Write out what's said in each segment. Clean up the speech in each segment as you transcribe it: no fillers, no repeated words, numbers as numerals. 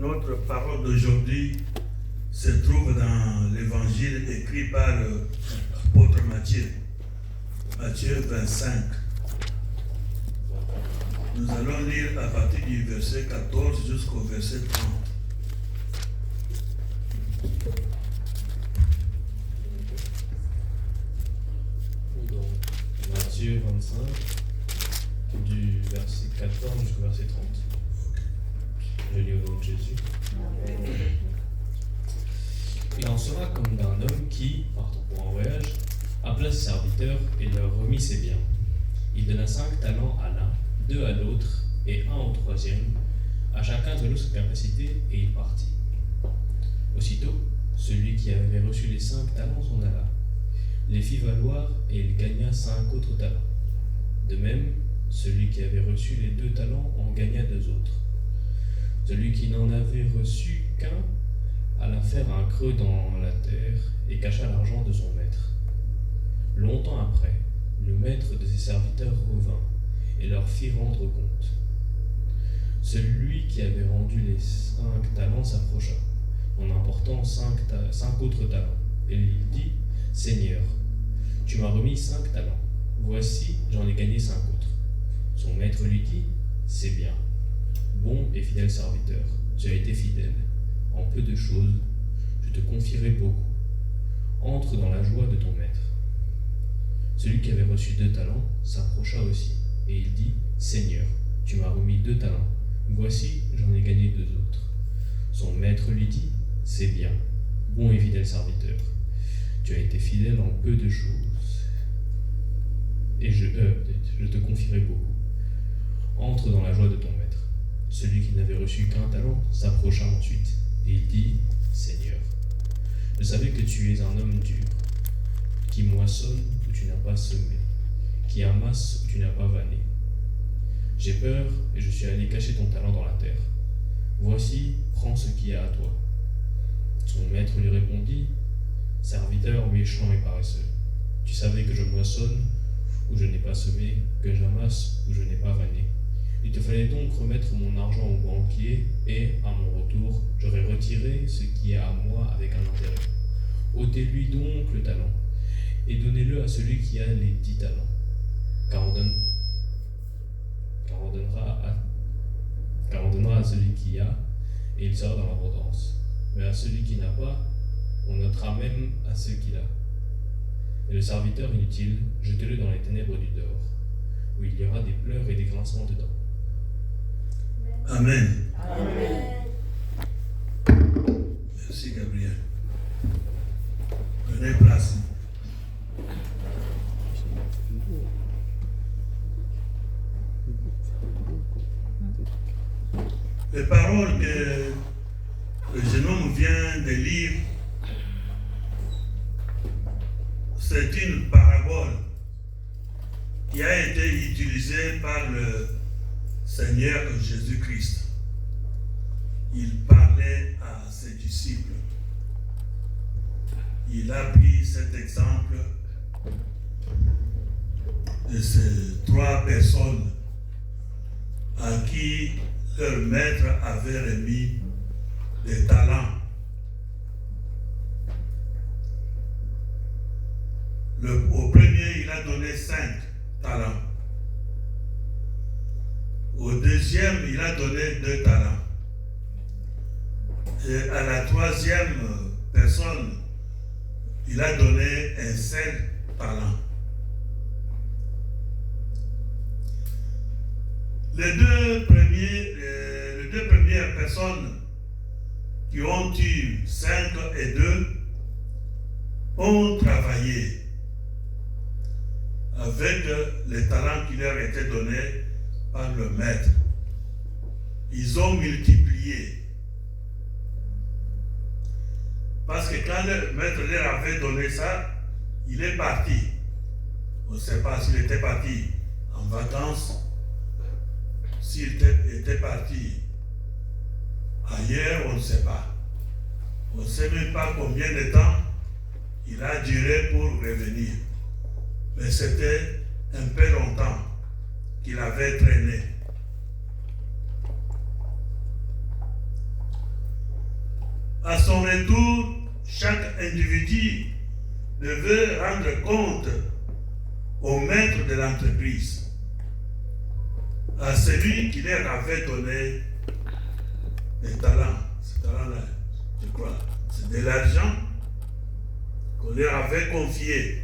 Notre parole d'aujourd'hui se trouve dans l'évangile écrit par l'apôtre Matthieu. Matthieu 25. Nous allons lire à partir du verset 14 jusqu'au verset 30. Donc, Matthieu 25, du verset 14 jusqu'au verset 30. Je lis au nom de Jésus. Il en sera comme d'un homme qui, partant pour un voyage, appela ses serviteurs et leur remit ses biens. Il donna 5 talents à l'un, 2 à l'autre et 1 au troisième, à chacun selon sa capacité, et il partit. Aussitôt, celui qui avait reçu les 5 talents s'en alla, les fit valoir et il gagna 5 autres talents. De même, celui qui avait reçu les 2 talents en gagna 2 autres. Celui qui n'en avait reçu qu'un alla faire un creux dans la terre et cacha l'argent de son maître. Longtemps après, le maître de ses serviteurs revint et leur fit rendre compte. Celui qui avait rendu les 5 talents s'approcha, en apportant 5 autres talents, et il dit : « Seigneur, tu m'as remis 5 talents, voici, j'en ai gagné 5 autres. » Son maître lui dit : « C'est bien, bon et fidèle serviteur, tu as été fidèle. En peu de choses, je te confierai beaucoup. Entre dans la joie de ton maître. » Celui qui avait reçu 2 talents s'approcha aussi, et il dit : « Seigneur, tu m'as remis 2 talents, voici, j'en ai gagné 2 autres. » Son maître lui dit : « C'est bien, bon et fidèle serviteur. Tu as été fidèle en peu de choses, et je te confierai beaucoup. Entre dans la joie de ton maître. » Celui qui n'avait reçu qu'un talent s'approcha ensuite, et il dit : « Seigneur, je savais que tu es un homme dur, qui moissonne où tu n'as pas semé, qui amasse où tu n'as pas vanné. J'ai peur et je suis allé cacher ton talent dans la terre. Voici, prends ce qui est à toi. » Son maître lui répondit : « Serviteur méchant et paresseux, tu savais que je moissonne où je n'ai pas semé, que j'amasse où je n'ai pas vanné. Il te fallait donc remettre mon argent au banquier, et, à mon retour, j'aurais retiré ce qui est à moi avec un intérêt. Ôtez-lui donc le talent, et donnez-le à celui qui a les 10 talents. Car on donnera à celui qui a, et il sera dans l'abondance. Mais à celui qui n'a pas, on notera même à ceux qu'il a. Et le serviteur inutile, jetez-le dans les ténèbres du dehors, où il y aura des pleurs et des grincements de dents. » Amen. Amen. Merci Gabriel. Prenez place. Les paroles que le jeune homme vient de lire, c'est une parabole qui a été utilisée par le Seigneur Jésus-Christ. Il parlait à ses disciples. Il a pris cet exemple de ces 3 personnes à qui leur maître avait remis des talents. Au premier, il a donné 5 talents. Au deuxième, il a donné 2 talents. Et à la 3e personne, il a donné un seul talent. Les deux premières personnes qui ont eu 5 et 2 ont travaillé avec les talents qui leur étaient donnés par le maître. Ils ont multiplié. Parce que quand le maître leur avait donné ça, il est parti. On ne sait pas s'il était parti en vacances, s'il était parti ailleurs, on ne sait pas. On ne sait même pas combien de temps il a duré pour revenir. Mais c'était un peu longtemps qu'il avait traîné. À son retour, chaque individu devait rendre compte au maître de l'entreprise, à celui qui leur avait donné des talents. Ces talents-là, je crois, c'est de l'argent qu'on leur avait confié,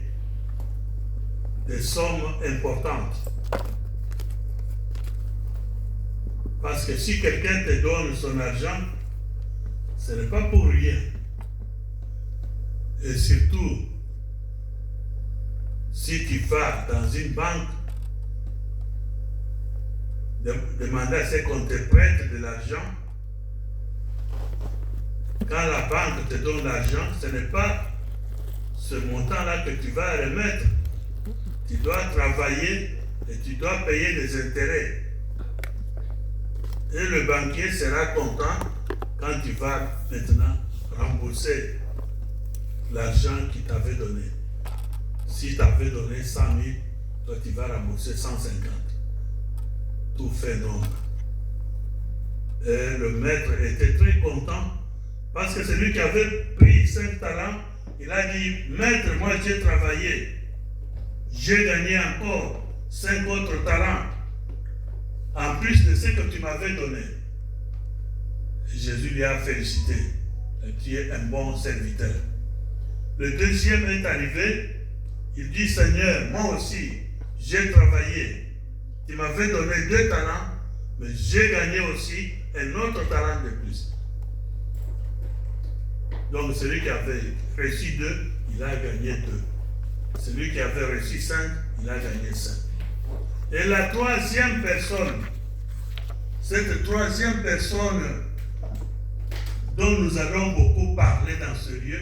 des sommes importantes. Parce que si quelqu'un te donne son argent, ce n'est pas pour rien. Et surtout, si tu vas dans une banque, demander à ce qu'on te prête de l'argent, quand la banque te donne l'argent, ce n'est pas ce montant-là que tu vas remettre. Tu dois travailler et tu dois payer des intérêts. Et le banquier sera content quand tu vas maintenant rembourser l'argent qu'il t'avait donné. Si tu avais donné 100 000, toi tu vas rembourser 150. Tout fait nombre. Et le maître était très content parce que celui qui avait pris 5 talents, il a dit, maître, moi j'ai travaillé. J'ai gagné encore 5 autres talents. En plus de ce que tu m'avais donné. Jésus lui a félicité. Tu es un bon serviteur. Le deuxième est arrivé. Il dit, Seigneur, moi aussi, j'ai travaillé. Tu m'avais donné 2 talents, mais j'ai gagné aussi un autre talent de plus. Donc celui qui avait reçu 2, il a gagné 2. Celui qui avait reçu 5, il a gagné 5. Et la troisième personne, cette troisième personne dont nous allons beaucoup parler dans ce lieu,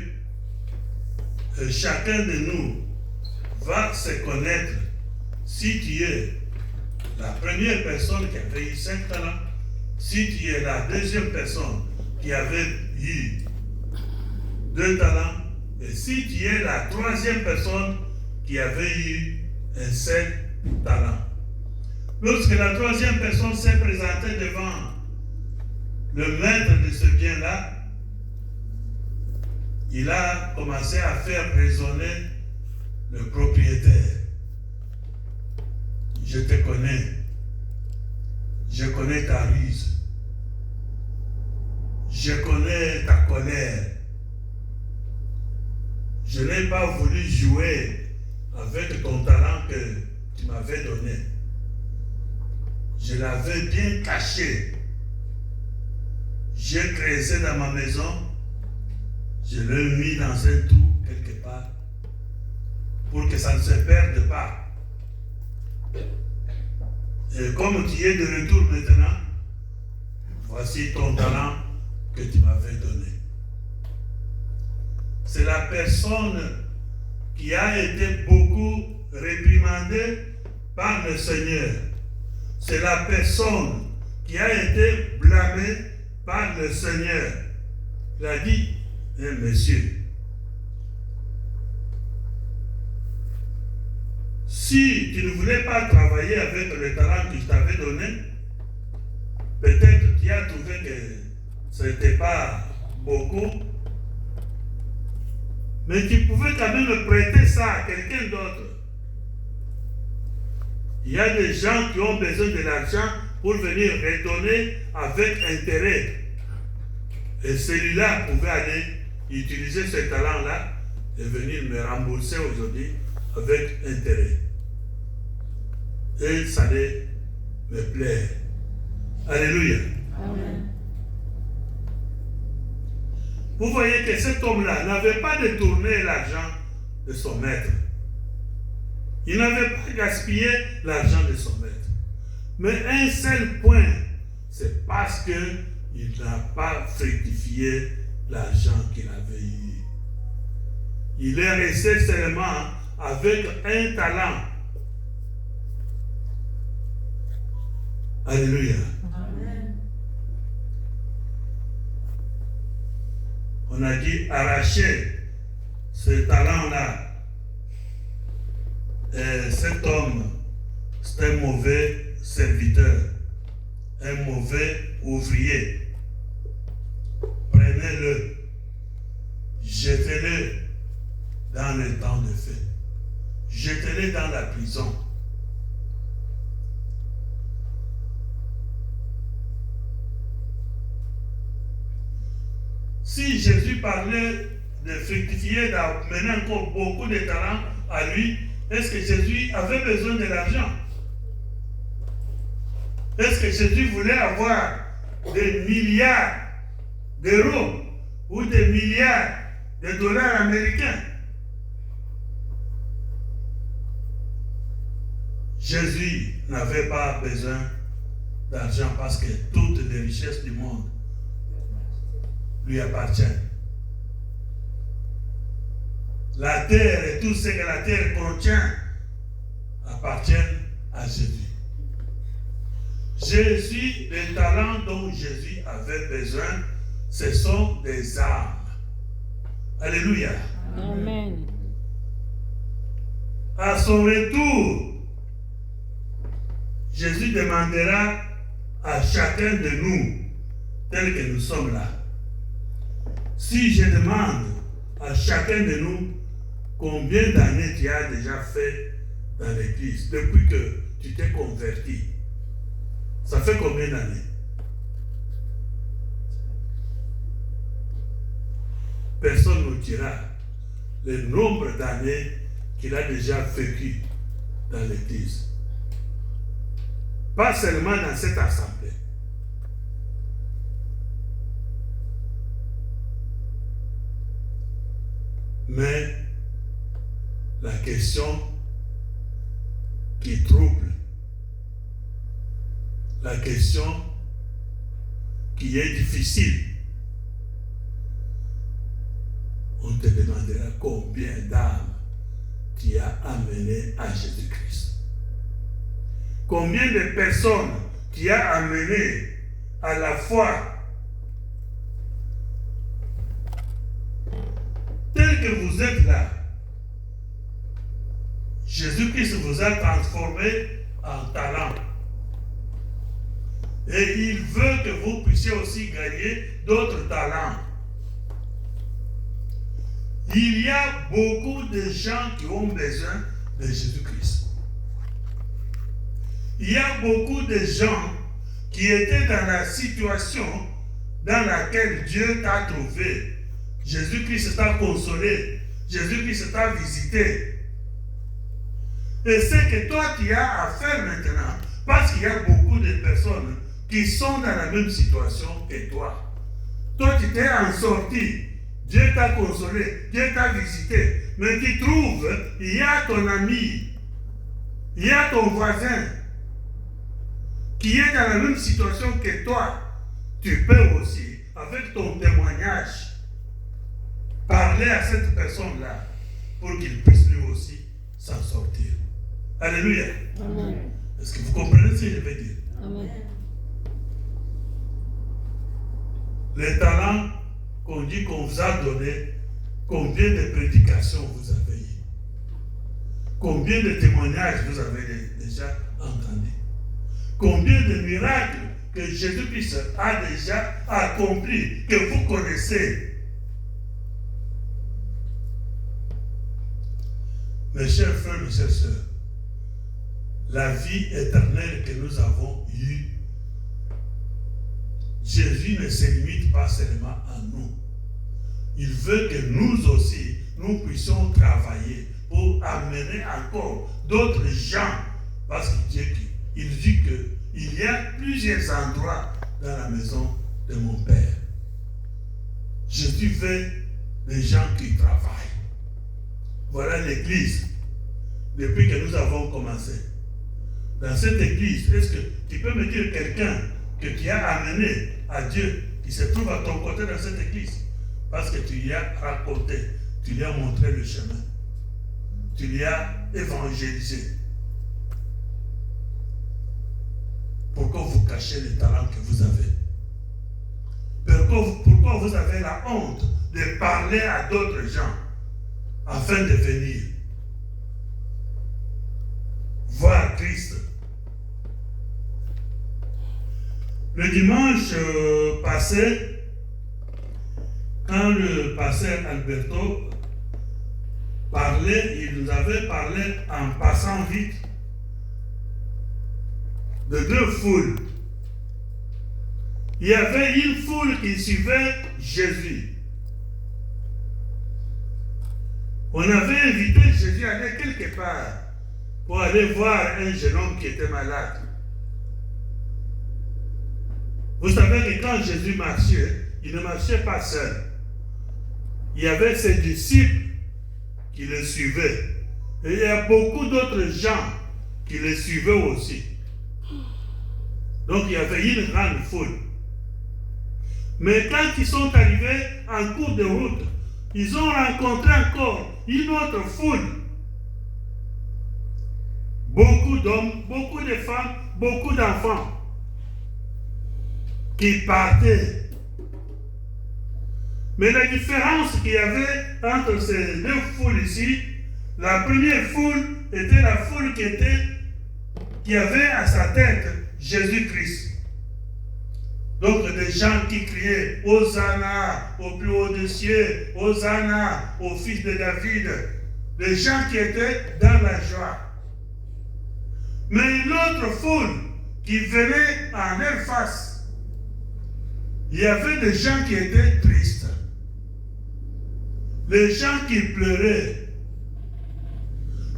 chacun de nous va se connaître si tu es la première personne qui avait eu 5 talents, si tu es la deuxième personne qui avait eu 2 talents, et si tu es la troisième personne qui avait eu un seul talent. Lorsque la troisième personne s'est présentée devant le maître de ce bien-là, il a commencé à faire raisonner le propriétaire. Je te connais. Je connais ta ruse. Je connais ta colère. Je n'ai pas voulu jouer avec ton talent que tu m'avais donné. Je l'avais bien caché. J'ai creusé dans ma maison. Je l'ai mis dans un trou quelque part pour que ça ne se perde pas. Et comme tu es de retour maintenant, voici ton talent que tu m'avais donné. C'est la personne qui a été beaucoup réprimandée par le Seigneur. C'est la personne qui a été blâmée par le Seigneur. Il a dit, monsieur, si tu ne voulais pas travailler avec le talent que je t'avais donné, peut-être tu as trouvé que ce n'était pas beaucoup, mais tu pouvais quand même prêter ça à quelqu'un d'autre. Il y a des gens qui ont besoin de l'argent pour venir redonner avec intérêt. Et celui-là pouvait aller utiliser ce talent-là et venir me rembourser aujourd'hui avec intérêt. Et ça allait me plaire. Alléluia. Amen. Vous voyez que cet homme-là n'avait pas détourné l'argent de son maître. Il n'avait pas gaspillé l'argent de son maître. Mais un seul point, c'est parce qu'il n'a pas fructifié l'argent qu'il avait eu. Il est resté seulement avec un talent. Alléluia. Amen. On a dit arracher ce talent-là. Et cet homme, c'est un mauvais serviteur, un mauvais ouvrier. Prenez-le jetez-les dans le temps de feu. Jetez-les dans la prison. Si Jésus parlait de fructifier, d'amener encore beaucoup de talents à lui, est-ce que Jésus avait besoin de l'argent? Est-ce que Jésus voulait avoir des milliards d'euros ou des milliards de dollars américains? Jésus n'avait pas besoin d'argent parce que toutes les richesses du monde lui appartiennent. La terre et tout ce que la terre contient appartiennent à Jésus. Jésus, les talents dont Jésus avait besoin, ce sont des âmes. Alléluia. Amen. À son retour, Jésus demandera à chacun de nous, tel que nous sommes là. Si je demande à chacun de nous combien d'années tu as déjà fait dans l'église, depuis que tu t'es converti, ça fait combien d'années? Personne ne dira le nombre d'années qu'il a déjà vécu dans l'église. Pas seulement dans cette assemblée. Mais la question qui trouble, la question qui est difficile, on te demandera combien d'âmes tu as amené à Jésus-Christ. Combien de personnes tu as amené à la foi? Tel que vous êtes là, Jésus-Christ vous a transformé en talent. Et il veut que vous puissiez aussi gagner d'autres talents. Il y a beaucoup de gens qui ont besoin de Jésus-Christ. Il y a beaucoup de gens qui étaient dans la situation dans laquelle Dieu t'a trouvé. Jésus-Christ t'a consolé. Jésus-Christ t'a visité. Et c'est que toi tu as à faire maintenant, parce qu'il y a beaucoup de personnes qui sont dans la même situation que toi. Toi tu t'es en sorti. Dieu t'a consolé, Dieu t'a visité. Mais tu trouves, il y a ton ami, il y a ton voisin qui est dans la même situation que toi. Tu peux aussi, avec ton témoignage, parler à cette personne-là pour qu'il puisse lui aussi s'en sortir. Alléluia. Amen. Est-ce que vous comprenez ce que je veux dire? Amen. Les talents qu'on dit qu'on vous a donné, combien de prédications vous avez eues? Combien de témoignages vous avez déjà entendus? Combien de miracles que Jésus-Christ a déjà accomplis, que vous connaissez? Mes chers frères, mes chères sœurs, la vie éternelle que nous avons eue, Jésus ne se limite pas seulement à nous. Il veut que nous aussi, nous puissions travailler pour amener encore d'autres gens. Parce qu'il dit qu'il y a plusieurs endroits dans la maison de mon Père. Jésus veut des gens qui travaillent. Voilà l'église, depuis que nous avons commencé. Dans cette église, est-ce que tu peux me dire quelqu'un que tu as amené à Dieu, qui se trouve à ton côté dans cette église? Parce que tu lui as raconté, tu lui as montré le chemin, tu lui as évangélisé. Pourquoi vous cachez les talents que vous avez? Pourquoi vous avez la honte de parler à d'autres gens afin de venir voir Christ? Le dimanche passé, quand quand le pasteur Alberto parlait, il nous avait parlé en passant vite de deux foules. Il y avait une foule qui suivait Jésus. On avait invité Jésus à aller quelque part pour aller voir un jeune homme qui était malade. Vous savez que quand Jésus marchait, il ne marchait pas seul. Il y avait ses disciples qui le suivaient. Et il y a beaucoup d'autres gens qui le suivaient aussi. Donc il y avait une grande foule. Mais quand ils sont arrivés en cours de route, ils ont rencontré encore une autre foule. Beaucoup d'hommes, beaucoup de femmes, beaucoup d'enfants qui partaient. Mais la différence qu'il y avait entre ces deux foules ici, la première foule était la foule qui avait à sa tête Jésus-Christ. Donc des gens qui criaient Hosanna au plus haut des cieux, Hosanna au fils de David, des gens qui étaient dans la joie. Mais l'autre foule qui venait en leur face, il y avait des gens qui étaient tristes. Les gens qui pleuraient,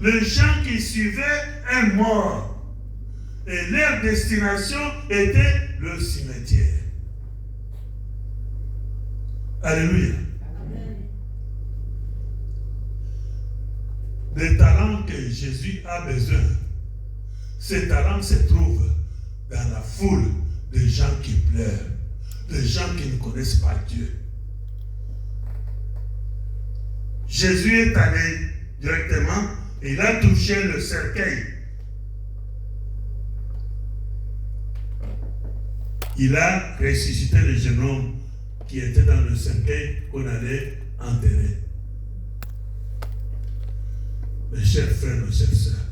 les gens qui suivaient un mort, et leur destination était le cimetière. Alléluia. Des talents que Jésus a besoin, ces talents se trouvent dans la foule des gens qui pleurent, des gens qui ne connaissent pas Dieu. Jésus est allé directement, il a touché le cercueil. Il a ressuscité le jeune homme qui était dans le cercueil qu'on allait enterrer. Mes chers frères, mes chères sœurs,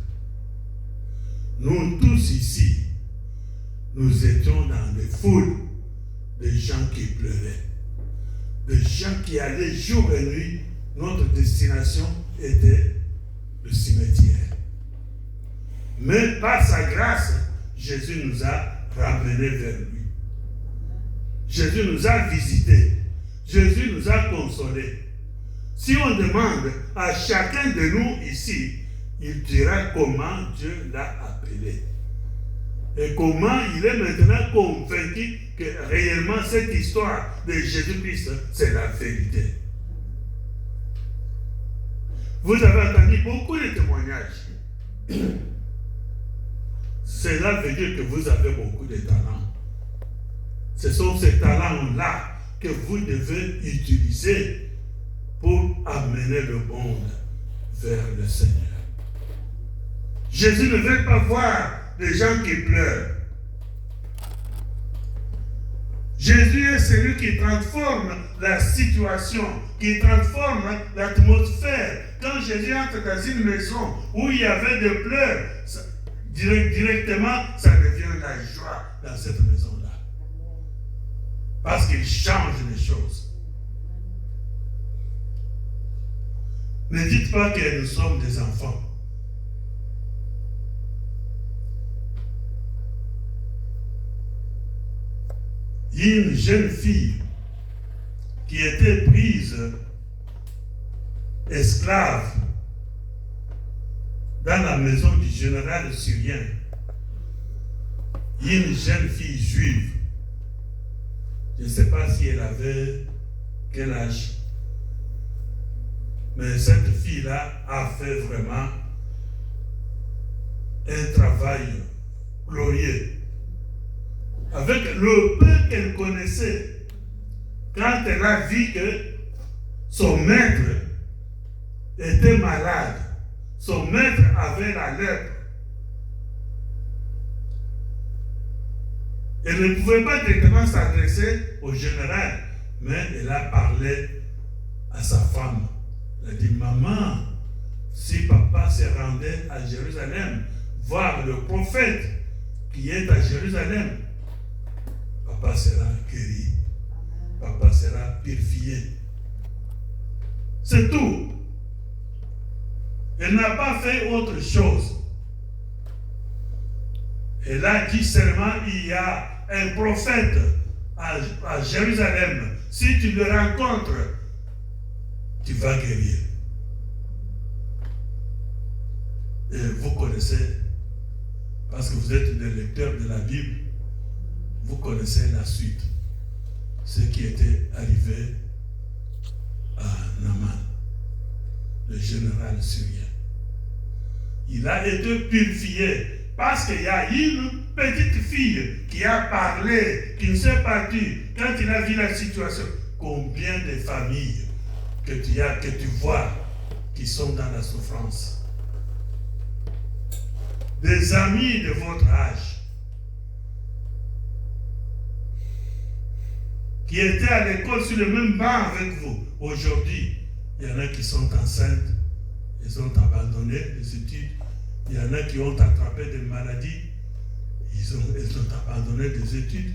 nous tous ici, nous étions dans des foules de gens qui pleuraient, de gens qui allaient jour et nuit. Notre destination était le cimetière. Mais par sa grâce, Jésus nous a ramenés vers lui. Jésus nous a visités. Jésus nous a consolés. Si on demande à chacun de nous ici, il dira comment Dieu l'a appelé. Et comment il est maintenant convaincu que réellement cette histoire de Jésus-Christ, c'est la vérité. Vous avez entendu beaucoup de témoignages. Cela veut dire que vous avez beaucoup de talents. Ce sont ces talents-là que vous devez utiliser pour amener le monde vers le Seigneur. Jésus ne veut pas voir des gens qui pleurent. Jésus est celui qui transforme la situation, qui transforme l'atmosphère. Quand Jésus entre dans une maison où il y avait des pleurs, directement, ça devient la joie dans cette maison-là. Parce qu'il change les choses. Ne dites pas que nous sommes des enfants. Une jeune fille qui était prise esclave dans la maison du général syrien, une jeune fille juive, je ne sais pas si elle avait quel âge, mais cette fille-là a fait vraiment un travail glorieux. Avec le peu qu'elle connaissait, quand elle a vu que son maître était malade, son maître avait la lèpre, elle ne pouvait pas directement s'adresser au général, mais elle a parlé à sa femme. Elle a dit, maman, si papa se rendait à Jérusalem, voir le prophète qui est à Jérusalem, papa sera guéri, papa sera purifié, C'est tout. Elle n'a pas fait autre chose. Et là, dit seulement, il y a un prophète à Jérusalem. Si tu le rencontres, tu vas guérir. Et vous connaissez, parce que vous êtes des lecteurs de la Bible, vous connaissez la suite. Ce qui était arrivé à Naaman, le général syrien. Il a été purifié parce qu'il y a une petite fille qui a parlé, qui ne s'est pas dit, quand il a vu la situation, combien de familles que tu vois qui sont dans la souffrance. Des amis de votre âge qui étaient à l'école sur le même banc avec vous. Aujourd'hui, il y en a qui sont enceintes, ils ont abandonné les études. Il y en a qui ont attrapé des maladies, ils ont abandonné des études.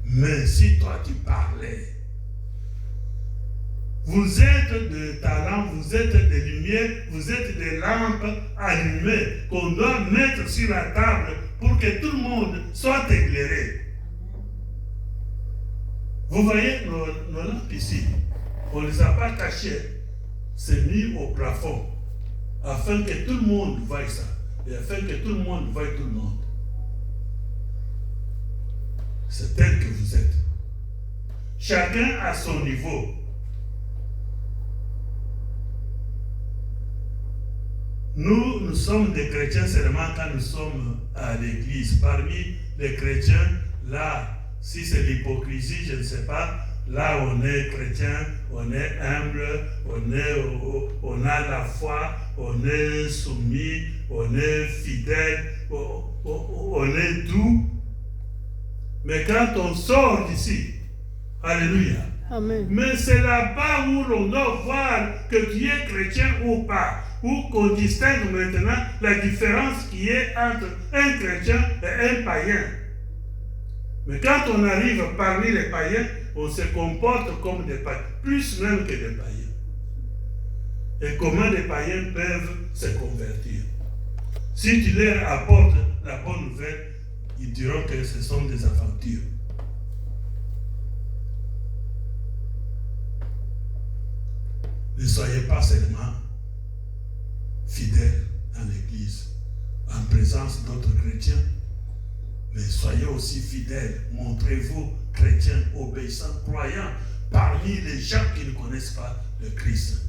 Mais si toi tu parlais, vous êtes des talents, vous êtes des lumières, vous êtes des lampes allumées qu'on doit mettre sur la table pour que tout le monde soit éclairé. Vous voyez nos lampes ici, on ne les a pas cachées, c'est mis au plafond afin que tout le monde voie ça et afin que tout le monde voie tout le monde. C'est tel que vous êtes. Chacun à son niveau. Nous sommes des chrétiens seulement quand nous sommes à l'église. Parmi les chrétiens, là, si c'est l'hypocrisie, je ne sais pas, là on est chrétien, on est humble, on a la foi, on est soumis, on est fidèle, on est doux. Mais quand on sort d'ici, alléluia. Amen. Mais c'est là-bas où l'on doit voir que tu es chrétien ou pas. Où qu'on distingue maintenant la différence qui est entre un chrétien et un païen. Mais quand on arrive parmi les païens, on se comporte comme des païens, plus même que des païens. Et comment les païens peuvent se convertir? Si tu leur apportes la bonne nouvelle, ils diront que ce sont des aventures. Ne soyez pas seulement fidèles dans l'Église, en présence d'autres chrétiens, mais soyez aussi fidèles. Montrez-vous chrétiens, obéissants, croyants, parmi les gens qui ne connaissent pas le Christ.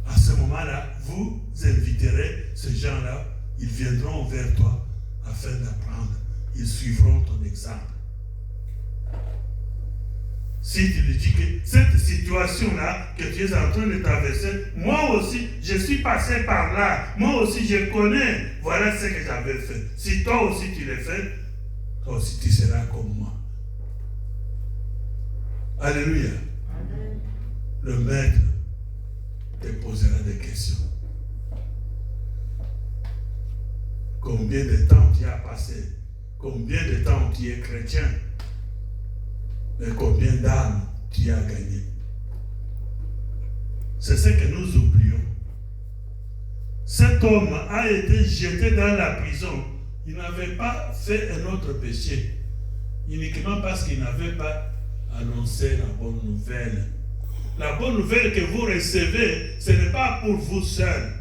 À ce moment-là, vous inviterez ces gens-là, ils viendront vers toi afin d'apprendre. Ils suivront ton exemple. Si tu lui dis que cette situation-là que tu es en train de traverser, moi aussi, je suis passé par là. Moi aussi, je connais. Voilà ce que j'avais fait. Si toi aussi tu le fais, toi aussi tu seras comme moi. Alléluia. Amen. Le maître te posera des questions. Combien de temps tu as passé? Combien de temps tu es chrétien? Mais combien d'âmes tu as gagné? C'est ce que nous oublions. Cet homme a été jeté dans la prison. Il n'avait pas fait un autre péché, uniquement parce qu'il n'avait pas annoncé la bonne nouvelle. La bonne nouvelle que vous recevez, ce n'est pas pour vous seul.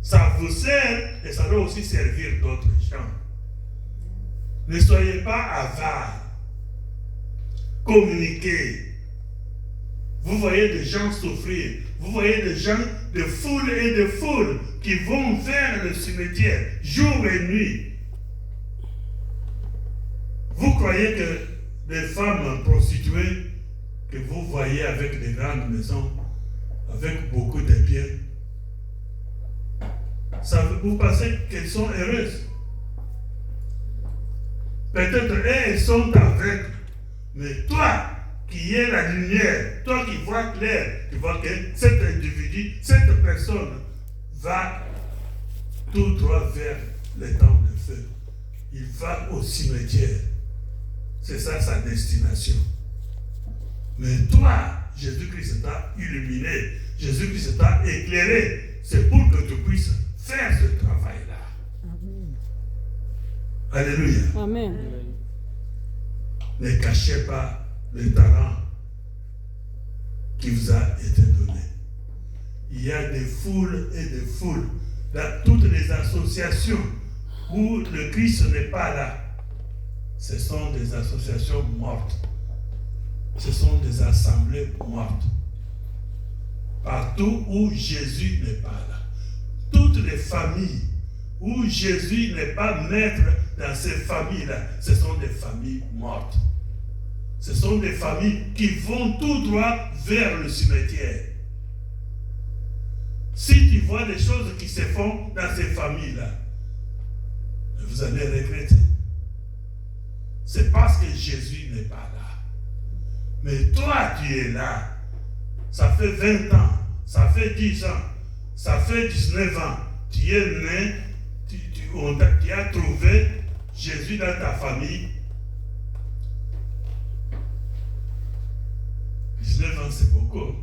Ça vous sert et ça doit aussi servir d'autres gens. Ne soyez pas avares. Communiquez. Vous voyez des gens souffrir. Vous voyez des gens de foule et de foule qui vont vers le cimetière jour et nuit. Vous croyez que des femmes prostituées que vous voyez avec des grandes maisons, avec beaucoup de biens, ça vous pensez qu'elles sont heureuses? Peut-être elles sont aveugles. Mais toi, qui es la lumière, toi qui vois clair, tu vois que cet individu, cette personne va tout droit vers les temps de feu. Il va au cimetière. C'est ça sa destination. Mais toi, Jésus-Christ t'a illuminé, Jésus-Christ t'a éclairé. C'est pour que tu puisses faire ce travail-là. Alléluia. Amen. Ne cachez pas le talent qui vous a été donné. Il y a des foules et des foules dans toutes les associations où le Christ n'est pas là. Ce sont des associations mortes. Ce sont des assemblées mortes. Partout où Jésus n'est pas là. Toutes les familles où Jésus n'est pas maître dans ces familles-là, ce sont des familles mortes. Ce sont des familles qui vont tout droit vers le cimetière. Si tu vois des choses qui se font dans ces familles-là, vous allez regretter. C'est parce que Jésus n'est pas là. Mais toi, tu es là. Ça fait 20 ans, ça fait 10 ans, ça fait 19 ans. Tu es né, tu as trouvé Jésus dans ta famille. 19 ans, c'est beaucoup.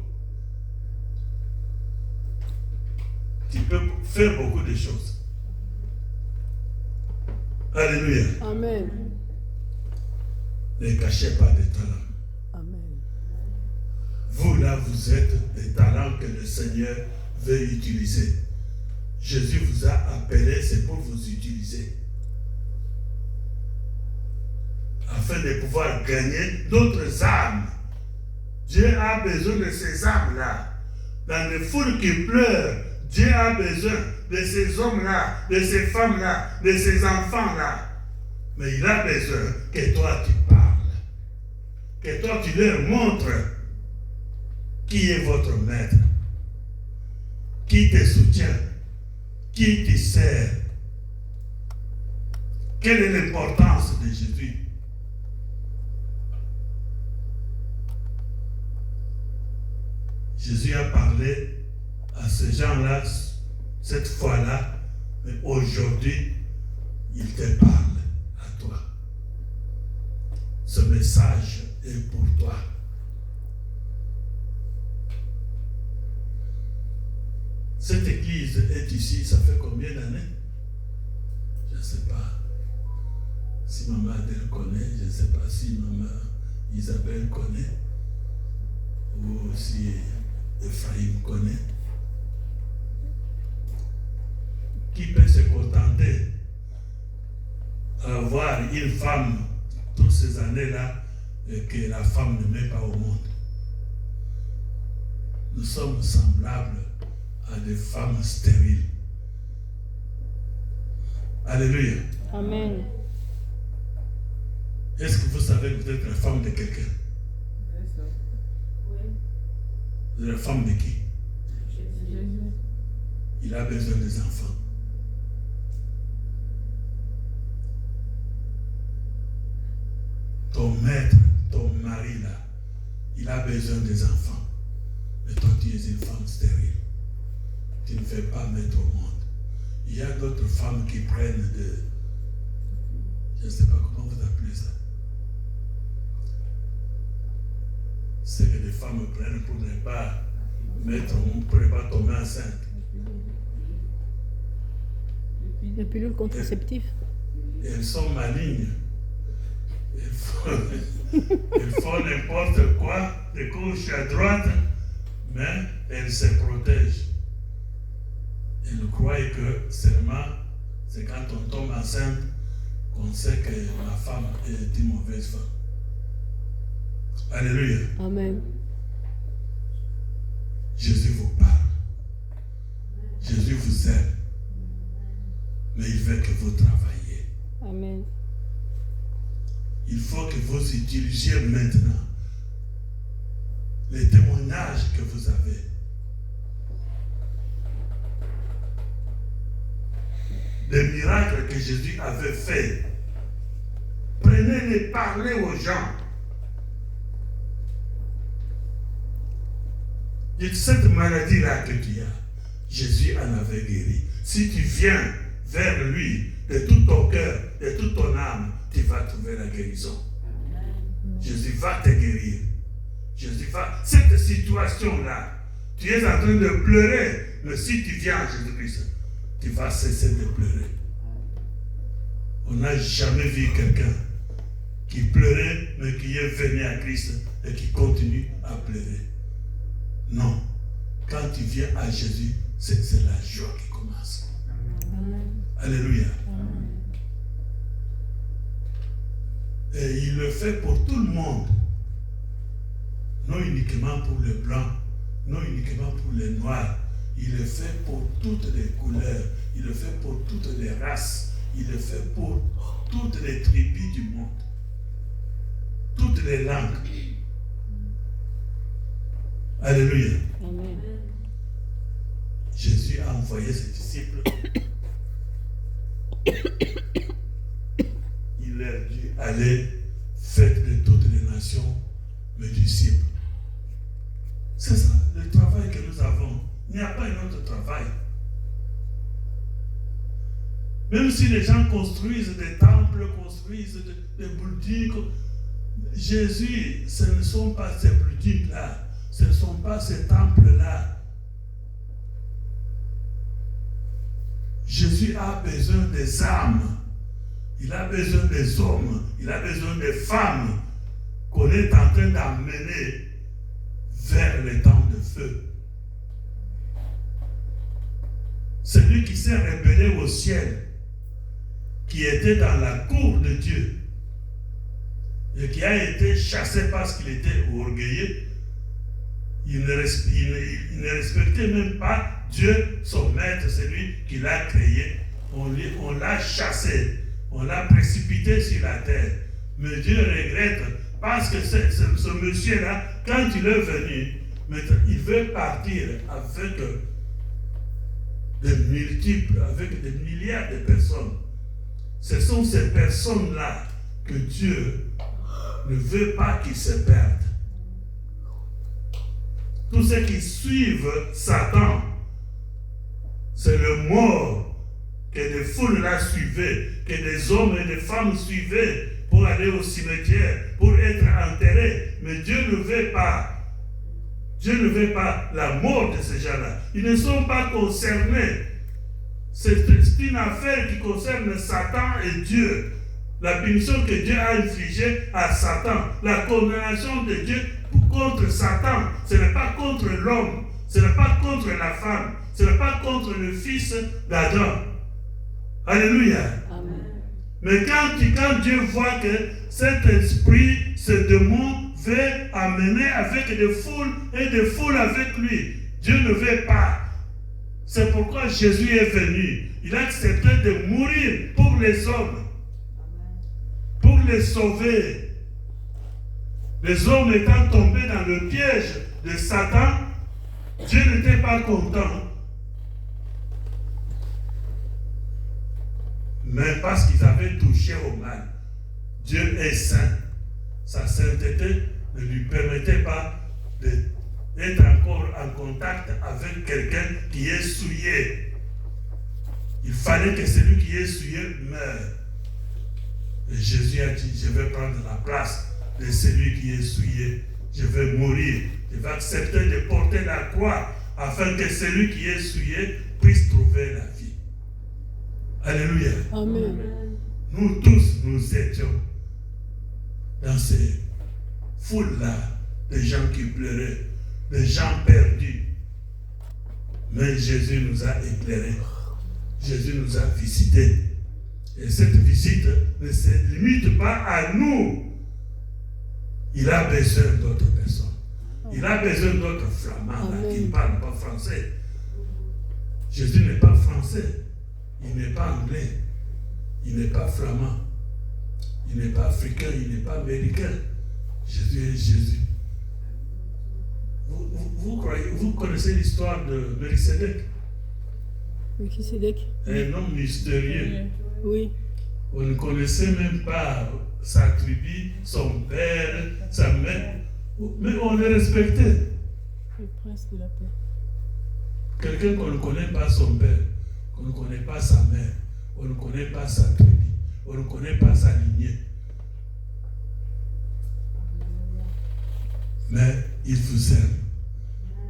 Tu peux faire beaucoup de choses. Alléluia. Amen. Ne cachez pas des talents. Amen. Vous, là, vous êtes des talents que le Seigneur veut utiliser. Jésus vous a appelé, c'est pour vous utiliser. Afin de pouvoir gagner d'autres âmes. Dieu a besoin de ces âmes-là. Dans les foules qui pleurent, Dieu a besoin de ces hommes-là, de ces femmes-là, de ces enfants-là. Mais il a besoin que toi tu parles. Que toi tu leur montres qui est votre maître. Qui te soutient. Qui te sert. Quelle est l'importance de Jésus? Jésus a parlé à ces gens-là, cette fois-là, mais aujourd'hui, il te parle à toi. Ce message est pour toi. Cette église est ici, ça fait combien d'années? Je ne sais pas. Si maman Adèle connaît, je ne sais pas si maman Isabelle connaît, ou si Ephraim connaît. Qui peut se contenter à avoir une femme toutes ces années-là et que la femme ne met pas au monde? Nous sommes semblables à des femmes stériles. Alléluia. Amen. Est-ce que vous savez que vous êtes la femme de quelqu'un? Vous êtes la femme de qui? Il a besoin des enfants. Ton maître, ton mari là, il a besoin des enfants. Mais toi tu es une femme stérile. Tu ne fais pas mettre au monde. Il y a d'autres femmes qui prennent de... Je ne sais pas comment vous appelez ça. C'est que les femmes prennent pour ne pas mettre, pour ne pas tomber enceinte. Les pilules contraceptives. Elles sont malignes. Elles font n'importe quoi, de gauche à droite, mais elles se protègent. Elles croient que seulement c'est quand on tombe enceinte qu'on sait que la femme est une mauvaise femme. Alléluia. Amen. Jésus vous parle. Jésus vous aime. Mais il veut que vous travailliez. Amen. Il faut que vous utilisiez maintenant les témoignages que vous avez. Des miracles que Jésus avait faits. Prenez-les, parlez aux gens. Dites, cette maladie-là que tu as, Jésus en avait guéri. Si tu viens vers lui de tout ton cœur, de toute ton âme, tu vas trouver la guérison. Jésus va te guérir. Jésus cette situation-là, tu es en train de pleurer, mais si tu viens à Jésus-Christ, tu vas cesser de pleurer. On n'a jamais vu quelqu'un qui pleurait, mais qui est venu à Christ et qui continue à pleurer. Non. Quand tu viens à Jésus, c'est la joie qui commence. Alléluia. Et il le fait pour tout le monde. Non uniquement pour les blancs, non uniquement pour les noirs. Il le fait pour toutes les couleurs. Il le fait pour toutes les races. Il le fait pour toutes les tribus du monde. Toutes les langues. Alléluia. Amen. Jésus a envoyé ses disciples. Il leur dit, allez, faites de toutes les nations mes disciples. C'est ça, le travail que nous avons. Il n'y a pas un autre travail. Même si les gens construisent des temples, construisent des buildings, Jésus, ce ne sont pas ces buildings-là, ce ne sont pas ces temples-là. Jésus a besoin des âmes, il a besoin des hommes, il a besoin des femmes qu'on est en train d'amener vers les temps de feu. Celui qui s'est révélé au ciel, qui était dans la cour de Dieu et qui a été chassé parce qu'il était orgueilleux, il ne respectait même pas Dieu, son maître, celui qui l'a créé. On l'a chassé, on l'a précipité sur la terre. Mais Dieu regrette parce que ce monsieur-là, quand il est venu, il veut partir avec des multiples, avec des milliards de personnes. Ce sont ces personnes-là que Dieu ne veut pas qu'ils se perdent. Tous ceux qui suivent Satan, c'est le mort que des foules là suivaient, que des hommes et des femmes suivaient pour aller au cimetière, pour être enterrés. Mais Dieu ne veut pas. Dieu ne veut pas la mort de ces gens-là. Ils ne sont pas concernés. C'est une affaire qui concerne Satan et Dieu. La punition que Dieu a infligée à Satan, la condamnation de Dieu contre Satan, ce n'est pas contre l'homme, ce n'est pas contre la femme, ce n'est pas contre le fils d'Adam. Alléluia. Amen. Mais quand Dieu voit que cet esprit, ce démon, veut amener avec des foules et des foules avec lui, Dieu ne veut pas. C'est pourquoi Jésus est venu. Il a accepté de mourir pour les hommes, pour les sauver. Les hommes étant tombés dans le piège de Satan, Dieu n'était pas content. Mais parce qu'ils avaient touché au mal, Dieu est saint. Sa sainteté ne lui permettait pas d'être encore en contact avec quelqu'un qui est souillé. Il fallait que celui qui est souillé meure. Et Jésus a dit, je vais prendre la place de celui qui est souillé. Je vais mourir. Je vais accepter de porter la croix afin que celui qui est souillé puisse trouver la vie. Alléluia. Amen. Nous tous, nous étions dans ces foules-là, des gens qui pleuraient, des gens perdus. Mais Jésus nous a éclairés. Jésus nous a visités. Et cette visite ne se limite pas à nous. Il a besoin d'autres personnes. Il a besoin d'autres flamands là, qui ne parlent pas français. Jésus n'est pas français. Il n'est pas anglais. Il n'est pas flamand. Il n'est pas africain. Il n'est pas américain. Jésus est Jésus. Vous connaissez l'histoire de Melchisédek? Melchisédek. Un homme mystérieux. Oui. On ne connaissait même pas sa tribu, son père, sa mère. Mais on le respectait. Le prince de la paix. Quelqu'un qu'on ne connaît pas son père, qu'on ne connaît pas sa mère, on ne connaît pas sa tribu, on ne connaît pas sa lignée. Mais il vous aime.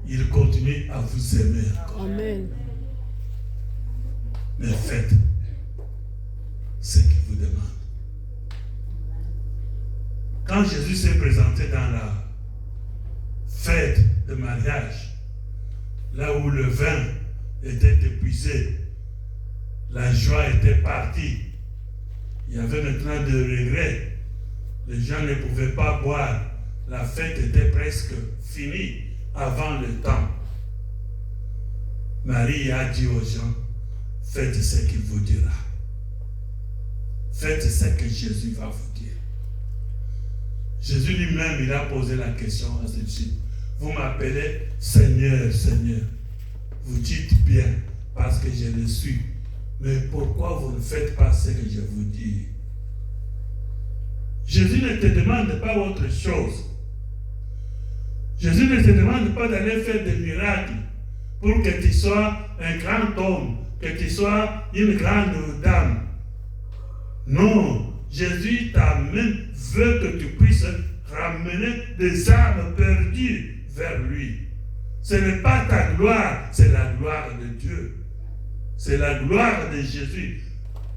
Il continue à vous aimer encore. Amen. Mais faites ce qu'il vous demande. Quand Jésus s'est présenté dans la fête de mariage, là où le vin était épuisé, la joie était partie, il y avait maintenant de regrets, les gens ne pouvaient pas boire, la fête était presque finie avant le temps. Marie a dit aux gens, faites ce qu'il vous dira. Faites ce que Jésus va vous dire. Jésus lui-même, il a posé la question à ses disciples. Vous m'appelez Seigneur, Seigneur. Vous dites bien, parce que je le suis. Mais pourquoi vous ne faites pas ce que je vous dis? Jésus ne te demande pas autre chose. Jésus ne te demande pas d'aller faire des miracles pour que tu sois un grand homme, que tu sois une grande dame. Non, Jésus t'amène, veut que tu puisses ramener des âmes perdues vers lui. Ce n'est pas ta gloire, c'est la gloire de Dieu. C'est la gloire de Jésus.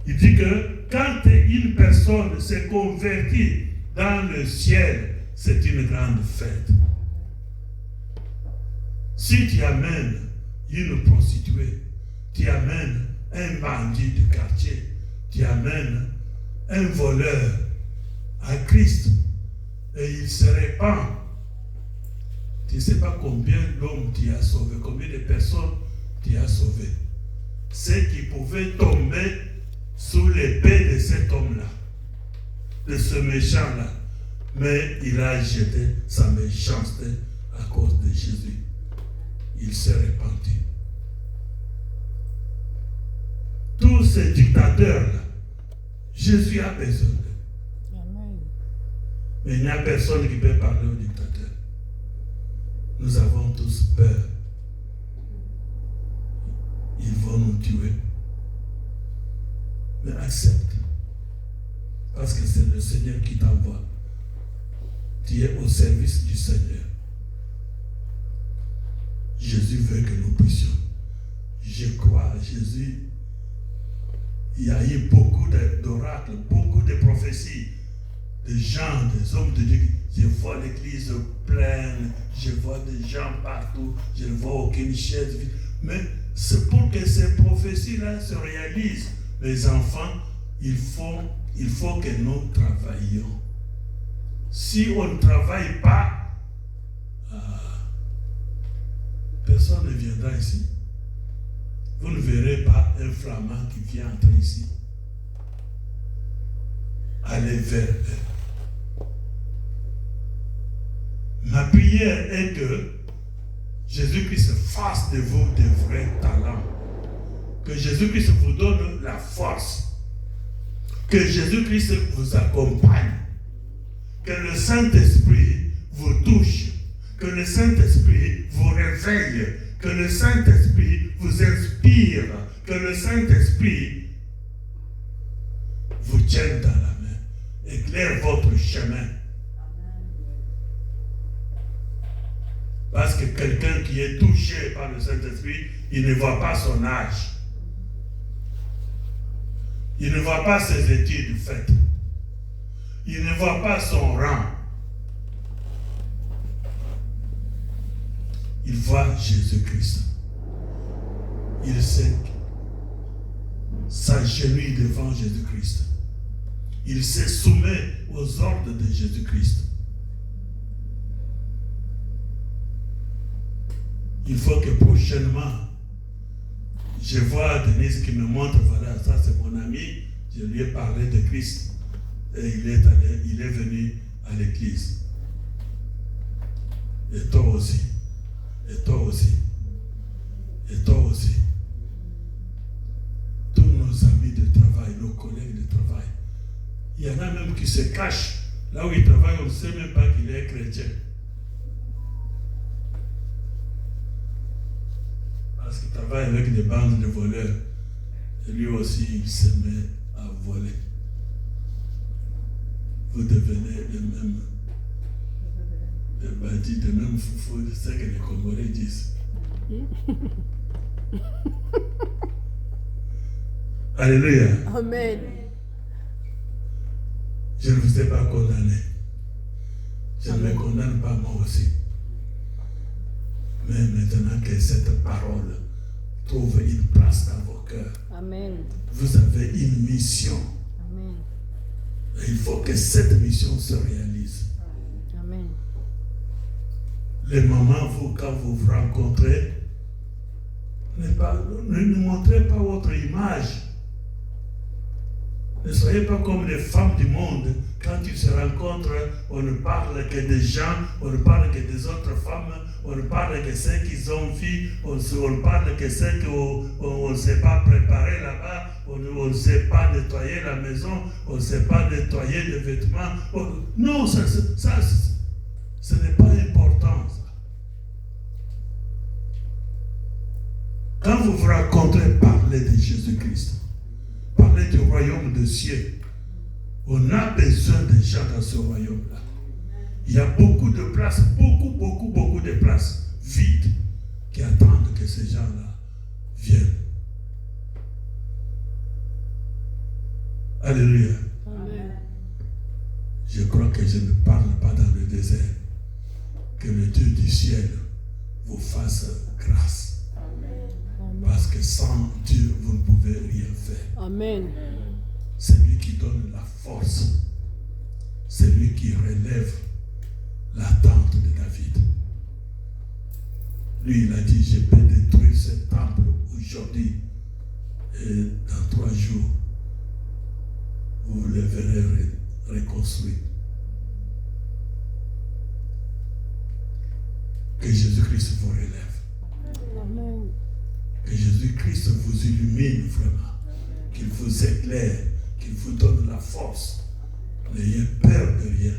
Il dit que quand une personne se convertit dans le ciel, c'est une grande fête. Si tu amènes une prostituée, tu amènes un bandit de quartier, tu amènes un voleur à Christ et il se répand, tu ne sais pas combien d'hommes tu as sauvés, combien de personnes tu as sauvées. Ceux qui pouvaient tomber sous l'épée de cet homme-là, de ce méchant-là, mais il a jeté sa méchanceté à cause de Jésus. Il s'est repenti. Tous ces dictateurs-là, Jésus a besoin d'eux. Amen. Mais il n'y a personne qui peut parler aux dictateurs. Nous avons tous peur. Ils vont nous tuer. Mais accepte. Parce que c'est le Seigneur qui t'envoie. Tu es au service du Seigneur. Jésus veut que nous puissions. Je crois à Jésus. Il y a eu beaucoup d'oracles, beaucoup de prophéties, de gens, des hommes de Dieu. Je vois l'église pleine, je vois des gens partout, je ne vois aucune chaise vide. Mais c'est pour que ces prophéties-là se réalisent. Les enfants, il faut que nous travaillions. Si on ne travaille pas, personne ne viendra ici. Vous ne verrez pas un flamand qui vient entrer ici. Allez vers eux. Ma prière est que Jésus-Christ fasse de vous de vrais talents. Que Jésus-Christ vous donne la force. Que Jésus-Christ vous accompagne. Que le Saint-Esprit vous touche. Que le Saint-Esprit vous réveille. Que le Saint-Esprit vous inspire. Que le Saint-Esprit vous tienne dans la main. Éclaire votre chemin. Parce que quelqu'un qui est touché par le Saint-Esprit, il ne voit pas son âge. Il ne voit pas ses études faites. Il ne voit pas son rang. Il voit Jésus-Christ. Il s'agenouille devant Jésus-Christ. Il se soumet aux ordres de Jésus-Christ. Il faut que prochainement, je vois Denise qui me montre, voilà, ça c'est mon ami, je lui ai parlé de Christ. Et il est venu à l'église. Et toi aussi. Et toi aussi. Et toi aussi. Tous nos amis de travail, nos collègues de travail. Il y en a même qui se cachent. Là où ils travaillent, on ne sait même pas qu'il est chrétien. Parce qu'il travaille avec des bandes de voleurs. Et lui aussi, il se met à voler. Vous devenez les mêmes. Le bâti de même foufou, c'est ce que les Congolais disent. Alléluia. Amen. Je ne vous ai pas condamné. Je ne me condamne pas moi aussi. Mais maintenant que cette parole trouve une place dans vos cœurs, Amen. vous avez une mission. Amen. Et il faut que cette mission se réalise. Amen. Les mamans, vous, quand vous vous rencontrez, ne montrez pas votre image. Ne soyez pas comme les femmes du monde. Quand ils se rencontrent, on ne parle que des gens, on ne parle que des autres femmes, on ne parle que ceux qu'ils ont vu, on ne parle que ceux qu'on ne sait pas préparer là-bas, on ne sait pas nettoyer la maison, on ne sait pas nettoyer les vêtements. Non, ça ce n'est pas important. Ça. Quand vous vous rencontrez, parlez de Jésus-Christ. Parlez du royaume des cieux. On a besoin de gens dans ce royaume-là. Il y a beaucoup de places, beaucoup de places vides qui attendent que ces gens-là viennent. Alléluia. Amen. Je crois que je ne parle pas dans le désert. Que le Dieu du ciel vous fasse grâce. Parce que sans Dieu, vous ne pouvez rien faire. Amen. C'est lui qui donne la force. C'est lui qui relève la tente de David. Lui, il a dit, je peux détruire ce temple aujourd'hui. Et dans 3 jours, vous le verrez reconstruit. Que Jésus-Christ vous relève. Amen. Que Jésus-Christ vous illumine vraiment. Qu'il vous éclaire. Qu'il vous donne la force. N'ayez peur de rien.